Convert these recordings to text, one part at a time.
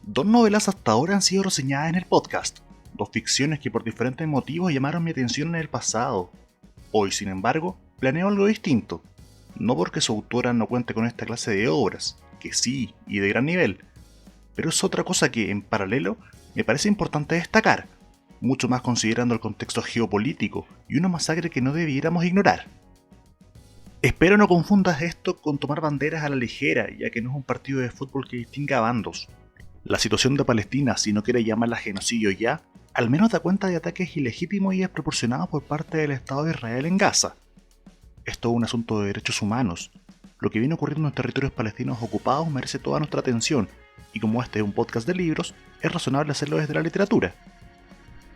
Dos novelas hasta ahora han sido reseñadas en el podcast, dos ficciones que por diferentes motivos llamaron mi atención en el pasado. Hoy, sin embargo, planeo algo distinto, no porque su autora no cuente con esta clase de obras, que sí, y de gran nivel, pero es otra cosa que, en paralelo, me parece importante destacar, mucho más considerando el contexto geopolítico y una masacre que no debiéramos ignorar. Espero no confundas esto con tomar banderas a la ligera, ya que no es un partido de fútbol que distinga bandos. La situación de Palestina, si no quiere llamarla genocidio ya, al menos da cuenta de ataques ilegítimos y desproporcionados por parte del Estado de Israel en Gaza. Esto es un asunto de derechos humanos. Lo que viene ocurriendo en territorios palestinos ocupados merece toda nuestra atención, y como este es un podcast de libros, es razonable hacerlo desde la literatura.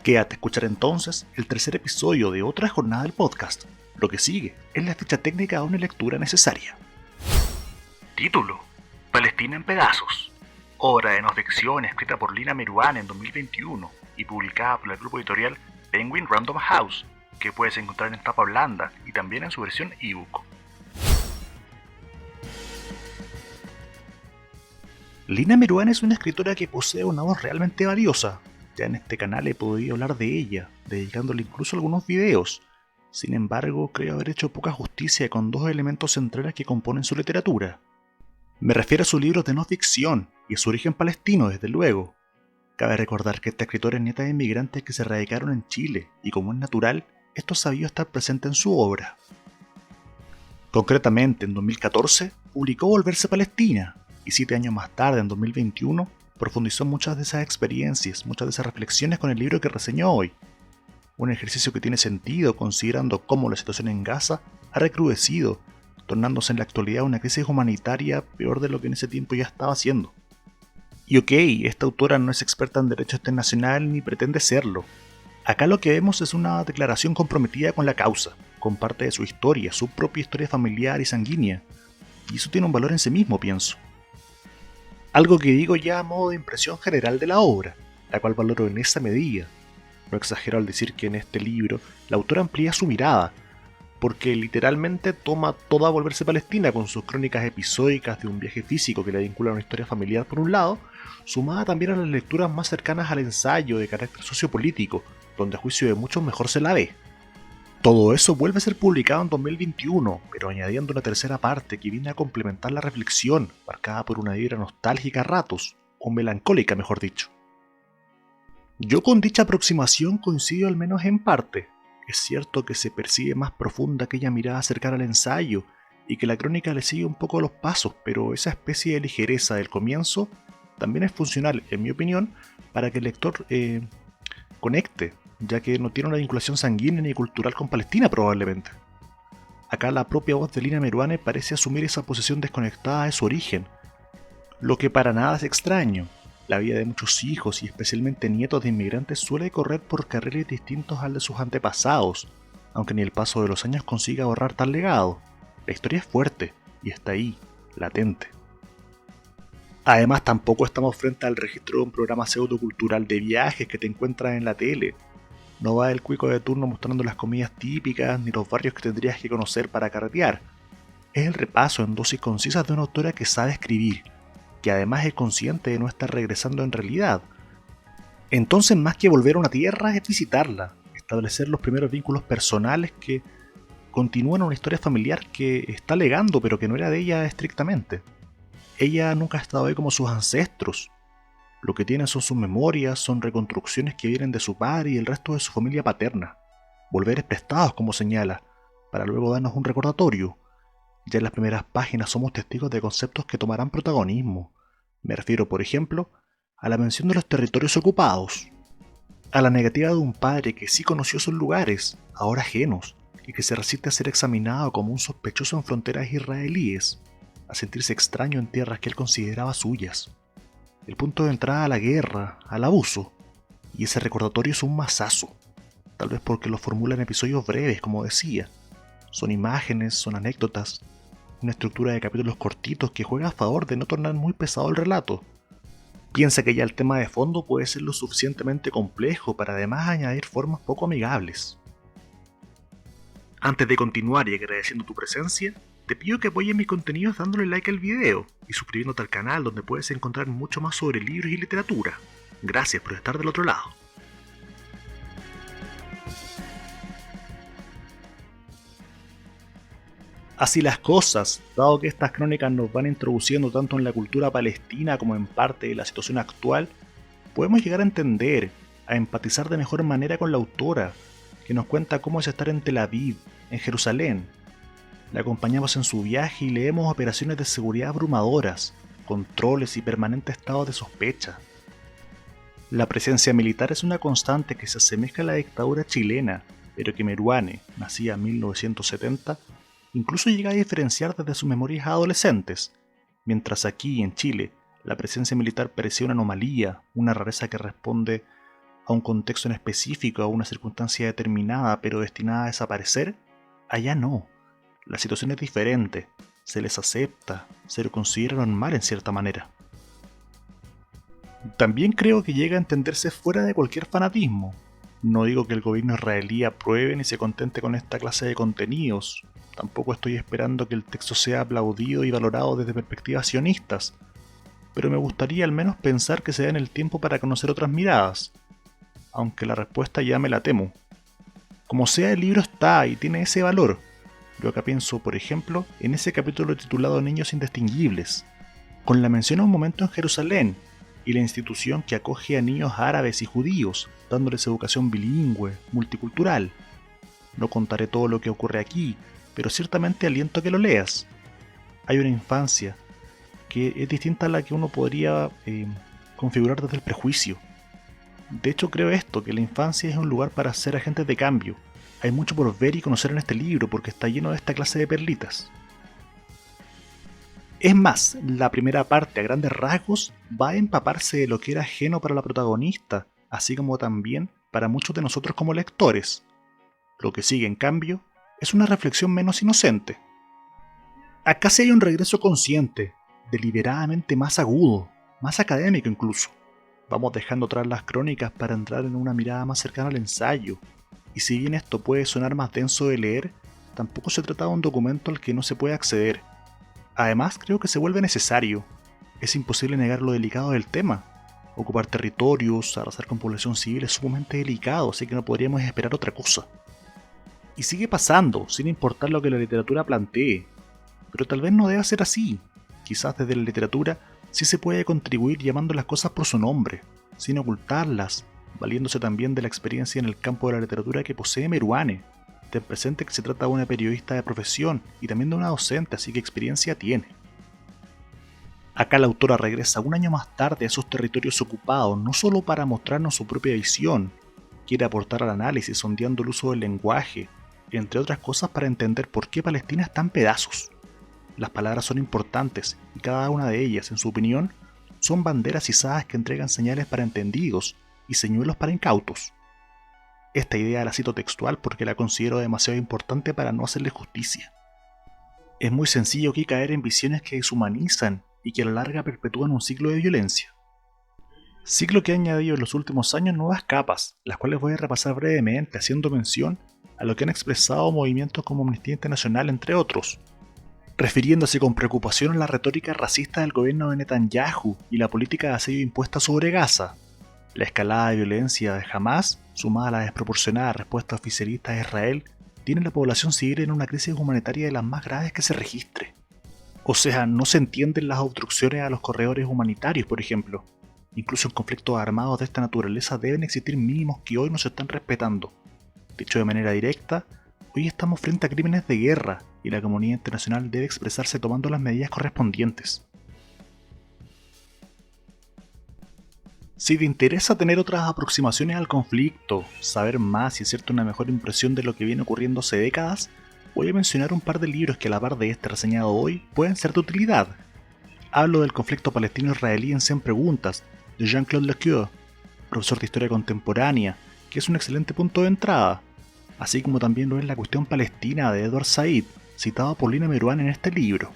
Quédate a escuchar entonces el tercer episodio de otra jornada del podcast. Lo que sigue es la ficha técnica a una lectura necesaria. Título: Palestina en pedazos. Obra de no ficción escrita por Lina Meruane en 2021 y publicada por el grupo editorial Penguin Random House, que puedes encontrar en tapa blanda y también en su versión ebook. Lina Meruane es una escritora que posee una voz realmente valiosa. Ya en este canal he podido hablar de ella, dedicándole incluso algunos videos. Sin embargo, creo haber hecho poca justicia con dos elementos centrales que componen su literatura. Me refiero a sus libros de no ficción y a su origen palestino, desde luego. Cabe recordar que esta escritora es nieta de inmigrantes que se radicaron en Chile, y como es natural, esto sabió estar presente en su obra. Concretamente, en 2014, publicó Volverse Palestina, y 7 años más tarde, en 2021, profundizó muchas de esas experiencias, muchas de esas reflexiones con el libro que reseñó hoy. Un ejercicio que tiene sentido considerando cómo la situación en Gaza ha recrudecido, tornándose en la actualidad una crisis humanitaria peor de lo que en ese tiempo ya estaba siendo. Y ok, esta autora no es experta en derecho internacional ni pretende serlo. Acá lo que vemos es una declaración comprometida con la causa, con parte de su historia, su propia historia familiar y sanguínea, y eso tiene un valor en sí mismo, pienso. Algo que digo ya a modo de impresión general de la obra, la cual valoro en esa medida. No exagero al decir que en este libro la autora amplía su mirada, porque literalmente toma toda Volverse Palestina con sus crónicas episódicas de un viaje físico que le vincula a una historia familiar por un lado, sumada también a las lecturas más cercanas al ensayo de carácter sociopolítico, donde a juicio de muchos mejor se la ve. Todo eso vuelve a ser publicado en 2021, pero añadiendo una tercera parte que viene a complementar la reflexión, marcada por una vibra nostálgica a ratos, o melancólica mejor dicho. Yo con dicha aproximación coincido al menos en parte. Es cierto que se percibe más profunda aquella mirada cercana al ensayo y que la crónica le sigue un poco los pasos, pero esa especie de ligereza del comienzo también es funcional, en mi opinión, para que el lector conecte, ya que no tiene una vinculación sanguínea ni cultural con Palestina probablemente. Acá la propia voz de Lina Meruane parece asumir esa posición desconectada de su origen, lo que para nada es extraño. La vida de muchos hijos y especialmente nietos de inmigrantes suele correr por carriles distintos al de sus antepasados, aunque ni el paso de los años consiga borrar tal legado. La historia es fuerte y está ahí, latente. Además, tampoco estamos frente al registro de un programa pseudocultural de viajes que te encuentras en la tele. No va el cuico de turno mostrando las comidas típicas ni los barrios que tendrías que conocer para carretear. Es el repaso en dosis concisas de una autora que sabe escribir, que además es consciente de no estar regresando en realidad. Entonces, más que volver a una tierra, es visitarla, establecer los primeros vínculos personales que continúan una historia familiar que está legando pero que no era de ella estrictamente. Ella nunca ha estado ahí como sus ancestros. Lo que tiene son sus memorias, son reconstrucciones que vienen de su padre y el resto de su familia paterna. Volveres prestados, como señala, para luego darnos un recordatorio. Ya en las primeras páginas somos testigos de conceptos que tomarán protagonismo. Me refiero, por ejemplo, a la mención de los territorios ocupados, a la negativa de un padre que sí conoció esos lugares, ahora ajenos, y que se resiste a ser examinado como un sospechoso en fronteras israelíes, a sentirse extraño en tierras que él consideraba suyas. El punto de entrada a la guerra, al abuso, y ese recordatorio es un mazazo, tal vez porque lo formula en episodios breves, como decía. Son imágenes, son anécdotas, una estructura de capítulos cortitos que juega a favor de no tornar muy pesado el relato. Piensa que ya el tema de fondo puede ser lo suficientemente complejo para además añadir formas poco amigables. Antes de continuar y agradeciendo tu presencia, Te pido que apoyes mis contenidos dándole like al video y suscribiéndote al canal donde puedes encontrar mucho más sobre libros y literatura. Gracias por estar del otro lado. Así las cosas, dado que estas crónicas nos van introduciendo tanto en la cultura palestina como en parte de la situación actual, podemos llegar a entender, a empatizar de mejor manera con la autora, que nos cuenta cómo es estar en Tel Aviv, en Jerusalén. La acompañamos en su viaje y leemos operaciones de seguridad abrumadoras, controles y permanente estado de sospecha. La presencia militar es una constante que se asemeja a la dictadura chilena, pero que Meruane, nacida en 1970, incluso llega a diferenciar desde sus memorias adolescentes, mientras aquí en Chile la presencia militar parecía una anomalía, una rareza que responde a un contexto en específico, a una circunstancia determinada pero destinada a desaparecer. Allá no, la situación es diferente, se les acepta, se lo considera normal en cierta manera. También creo que llega a entenderse fuera de cualquier fanatismo. No digo que el gobierno israelí apruebe ni se contente con esta clase de contenidos. Tampoco estoy esperando que el texto sea aplaudido y valorado desde perspectivas sionistas, pero me gustaría al menos pensar que se den el tiempo para conocer otras miradas, aunque la respuesta ya me la temo. Como sea, el libro está y tiene ese valor. Yo acá pienso, por ejemplo, en ese capítulo titulado Niños Indistinguibles, con la mención a un momento en Jerusalén y la institución que acoge a niños árabes y judíos, dándoles educación bilingüe, multicultural. No contaré todo lo que ocurre aquí, pero ciertamente aliento a que lo leas. Hay una infancia que es distinta a la que uno podría configurar desde el prejuicio. De hecho, creo esto, que la infancia es un lugar para ser agentes de cambio. Hay mucho por ver y conocer en este libro porque está lleno de esta clase de perlitas. Es más, la primera parte a grandes rasgos va a empaparse de lo que era ajeno para la protagonista, así como también para muchos de nosotros como lectores. Lo que sigue, en cambio, es una reflexión menos inocente. Acá sí hay un regreso consciente, deliberadamente más agudo, más académico incluso. Vamos dejando atrás las crónicas para entrar en una mirada más cercana al ensayo, y si bien esto puede sonar más denso de leer, tampoco se trata de un documento al que no se puede acceder. Además, creo que se vuelve necesario. Es imposible negar lo delicado del tema. Ocupar territorios, arrasar con población civil es sumamente delicado, así que no podríamos esperar otra cosa. Y sigue pasando, sin importar lo que la literatura plantee. Pero tal vez no deba ser así. Quizás desde la literatura sí se puede contribuir llamando las cosas por su nombre, sin ocultarlas, valiéndose también de la experiencia en el campo de la literatura que posee Meruane. Ten presente que se trata de una periodista de profesión y también de una docente, así que experiencia tiene. Acá la autora regresa un año más tarde a esos territorios ocupados, no solo para mostrarnos su propia visión, quiere aportar al análisis sondeando el uso del lenguaje, entre otras cosas para entender por qué Palestina está en pedazos. Las palabras son importantes y cada una de ellas, en su opinión, son banderas izadas que entregan señales para entendidos y señuelos para incautos. Esta idea la cito textual porque la considero demasiado importante para no hacerle justicia. Es muy sencillo aquí caer en visiones que deshumanizan y que a la larga perpetúan un ciclo de violencia. Ciclo que ha añadido en los últimos años nuevas capas, las cuales voy a repasar brevemente haciendo mención a lo que han expresado movimientos como Amnistía Internacional, entre otros, refiriéndose con preocupación a la retórica racista del gobierno de Netanyahu y la política de asedio impuesta sobre Gaza. La escalada de violencia de Hamas, sumada a la desproporcionada respuesta oficialista de Israel, tiene a la población civil en una crisis humanitaria de las más graves que se registre. O sea, no se entienden las obstrucciones a los corredores humanitarios, por ejemplo. Incluso en conflictos armados de esta naturaleza deben existir mínimos que hoy no se están respetando. Dicho de manera directa, hoy estamos frente a crímenes de guerra y la comunidad internacional debe expresarse tomando las medidas correspondientes. Si te interesa tener otras aproximaciones al conflicto, saber más y hacerte una mejor impresión de lo que viene ocurriendo hace décadas, voy a mencionar un par de libros que a la par de este reseñado hoy pueden ser de utilidad. Hablo del conflicto palestino-israelí en 100 preguntas, de Jean-Claude Lequeur, profesor de Historia Contemporánea, que es un excelente punto de entrada, así como también lo es La cuestión palestina de Edward Said, citado por Lina Meruane en este libro.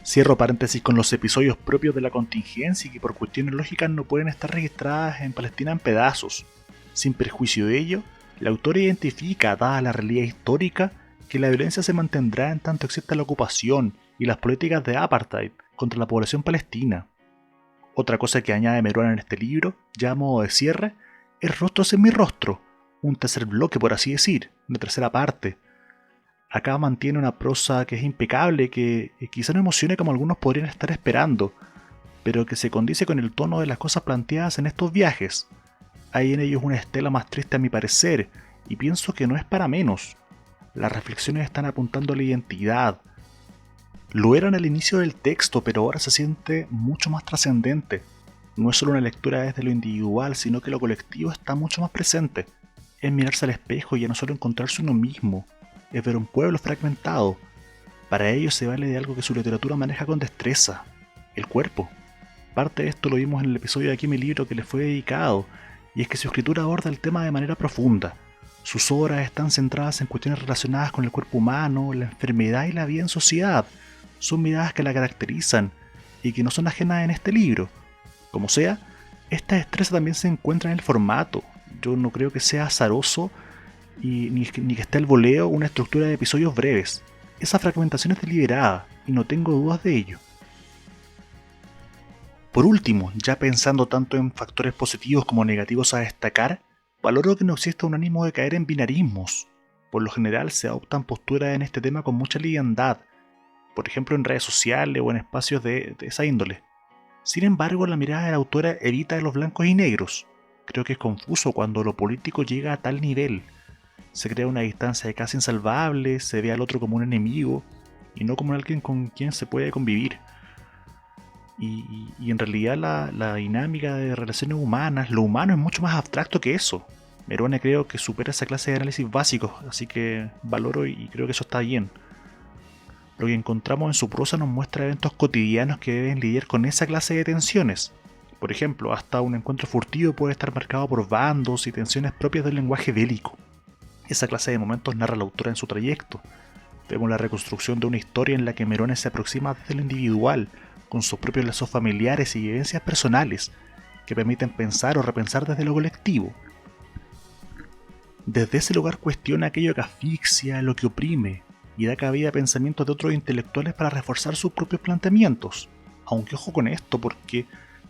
Cierro paréntesis con los episodios propios de la contingencia y que por cuestiones lógicas no pueden estar registradas en Palestina en pedazos. Sin perjuicio de ello, la autora identifica, dada la realidad histórica, que la violencia se mantendrá en tanto exista la ocupación y las políticas de apartheid contra la población palestina. Otra cosa que añade Meruane en este libro, ya a modo de cierre, es Rostros en mi rostro, un tercer bloque por así decir, una tercera parte. Acá mantiene una prosa que es impecable, que quizá no emocione como algunos podrían estar esperando, pero que se condice con el tono de las cosas planteadas en estos viajes. Hay en ellos una estela más triste a mi parecer, y pienso que no es para menos. Las reflexiones están apuntando a la identidad. Lo eran al inicio del texto, pero ahora se siente mucho más trascendente. No es solo una lectura desde lo individual, sino que lo colectivo está mucho más presente. Es mirarse al espejo y ya no solo encontrarse uno mismo, es ver un pueblo fragmentado. Para ello se vale de algo que su literatura maneja con destreza: el cuerpo. Parte de esto lo vimos en el episodio de Aquí mi libro que le fue dedicado, y es que su escritura aborda el tema de manera profunda. Sus obras están centradas en cuestiones relacionadas con el cuerpo humano, la enfermedad y la vida en sociedad. Son miradas que la caracterizan y que no son ajenas en este libro. Como sea, esta destreza también se encuentra en el formato. Yo no creo que sea azaroso ni que esté al voleo una estructura de episodios breves. Esa fragmentación es deliberada y no tengo dudas de ello. Por último, ya pensando tanto en factores positivos como negativos a destacar, valoro que no exista un ánimo de caer en binarismos. Por lo general se adoptan posturas en este tema con mucha liviandad, por ejemplo en redes sociales o en espacios de esa índole. Sin embargo, la mirada de la autora evita los blancos y negros. Creo que es confuso cuando lo político llega a tal nivel. Se crea una distancia casi insalvable, se ve al otro como un enemigo y no como alguien con quien se puede convivir. Y en realidad la dinámica de relaciones humanas, lo humano es mucho más abstracto que eso. Meruane creo que supera esa clase de análisis básicos, así que valoro y creo que eso está bien. Lo que encontramos en su prosa nos muestra eventos cotidianos que deben lidiar con esa clase de tensiones. Por ejemplo, hasta un encuentro furtivo puede estar marcado por bandos y tensiones propias del lenguaje bélico. Esa clase de momentos narra la autora en su trayecto. Vemos la reconstrucción de una historia en la que Meruane se aproxima desde lo individual, con sus propios lazos familiares y vivencias personales, que permiten pensar o repensar desde lo colectivo. Desde ese lugar cuestiona aquello que asfixia, lo que oprime, y da cabida a pensamientos de otros intelectuales para reforzar sus propios planteamientos. Aunque ojo con esto, porque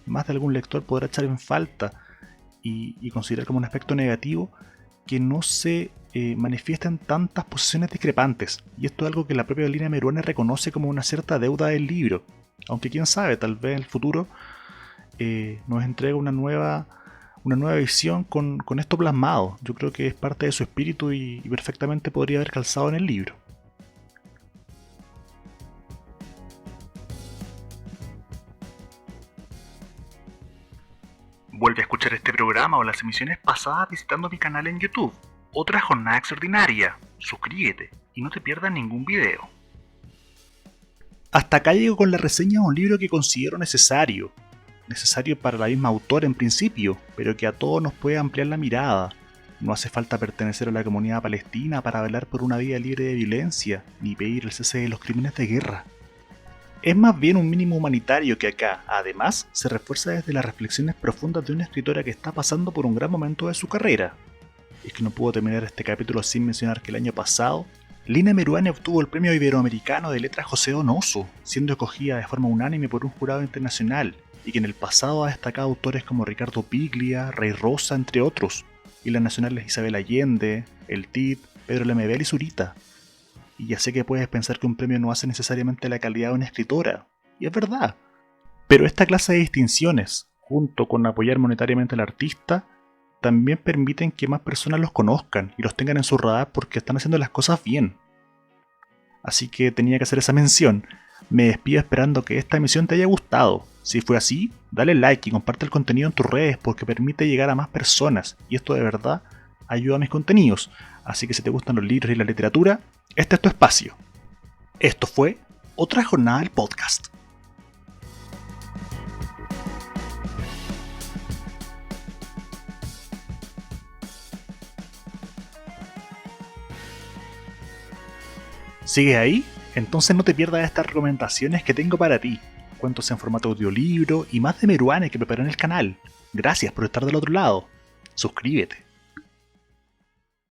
más de algún lector podrá echar en falta y considerar como un aspecto negativo que no se manifiesten tantas posiciones discrepantes, y esto es algo que la propia Lina Meruane reconoce como una cierta deuda del libro, aunque quién sabe, tal vez en el futuro nos entrega una nueva visión con esto plasmado. Yo creo que es parte de su espíritu y perfectamente podría haber calzado en el libro. Vuelve a escuchar este programa o las emisiones pasadas visitando mi canal en YouTube. Otra jornada extraordinaria. Suscríbete y no te pierdas ningún video. Hasta acá llego con la reseña de un libro que considero necesario. Necesario para la misma autora en principio, pero que a todos nos puede ampliar la mirada. No hace falta pertenecer a la comunidad palestina para velar por una vida libre de violencia, ni pedir el cese de los crímenes de guerra. Es más bien un mínimo humanitario que acá, además, se refuerza desde las reflexiones profundas de una escritora que está pasando por un gran momento de su carrera. Es que no puedo terminar este capítulo sin mencionar que el año pasado, Lina Meruane obtuvo el Premio Iberoamericano de Letras José Donoso, siendo escogida de forma unánime por un jurado internacional, y que en el pasado ha destacado autores como Ricardo Piglia, Rey Rosa, entre otros, y las nacionales Isabel Allende, El Tit, Pedro Lemebel y Zurita. Y ya sé que puedes pensar que un premio no hace necesariamente la calidad de una escritora, y es verdad. Pero esta clase de distinciones, junto con apoyar monetariamente al artista, también permiten que más personas los conozcan y los tengan en su radar porque están haciendo las cosas bien. Así que tenía que hacer esa mención. Me despido esperando que esta emisión te haya gustado. Si fue así, dale like y comparte el contenido en tus redes porque permite llegar a más personas y esto de verdad ayuda a mis contenidos. Así que si te gustan los libros y la literatura, este es tu espacio. Esto fue Otra Jornada del Podcast. ¿Sigues ahí? Entonces no te pierdas estas recomendaciones que tengo para ti. Cuentos en formato audiolibro y más de Meruane que preparé en el canal. Gracias por estar del otro lado. Suscríbete.